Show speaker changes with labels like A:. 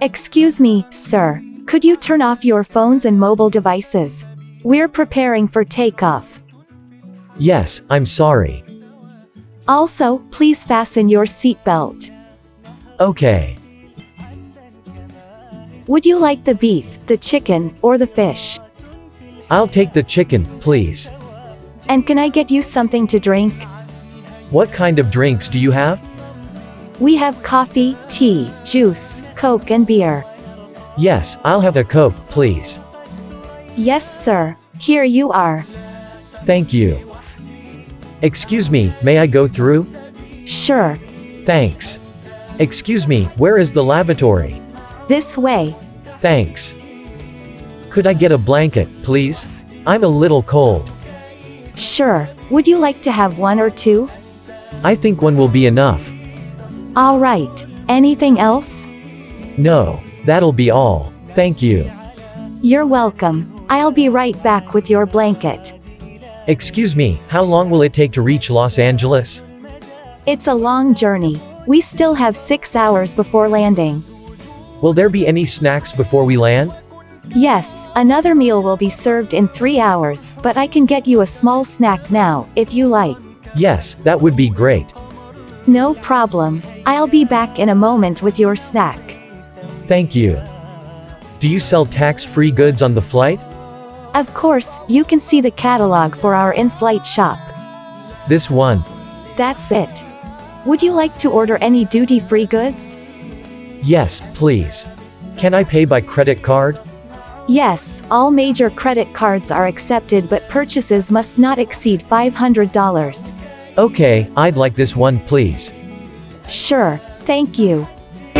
A: Excuse me, sir. Could you turn off your phones and mobile devices? We're preparing for takeoff.
B: Yes, I'm sorry.
A: Also, please fasten your seatbelt.
B: Okay.
A: Would you like the beef, the chicken, or the fish?
B: I'll take the chicken, please.
A: And can I get you something to drink?
B: What kind of drinks do you have?
A: We have coffee, tea, juice, Coke and beer.
B: Yes, I'll have a Coke, please.
A: Yes, sir. Here you are.
B: Thank you. Excuse me, may I go through?
A: Sure.
B: Thanks. Excuse me, where is the lavatory?
A: This way.
B: Thanks. Could I get a blanket, please? I'm a little cold.
A: Sure. Would you like to have one or two?
B: I think one will be enough.
A: All right. Anything else?
B: No, that'll be all. Thank you.
A: You're welcome. I'll be right back with your blanket.
B: Excuse me, how long will it take to reach Los Angeles?
A: It's a long journey. We still have 6 hours before landing.
B: Will there be any snacks before we land?
A: Yes, another meal will be served in 3 hours, but I can get you a small snack now, if you like.
B: Yes, that would be great.
A: No problem. I'll be back in a moment with your snack.
B: Thank you. Do you sell tax-free goods on the flight?
A: Of course, you can see the catalog for our in-flight shop.
B: This one.
A: That's it. Would you like to order any duty-free goods?
B: Yes, please. Can I pay by credit card?
A: Yes, all major credit cards are accepted, but purchases must not exceed $500.
B: Okay, I'd like this one, please.
A: Sure, thank you.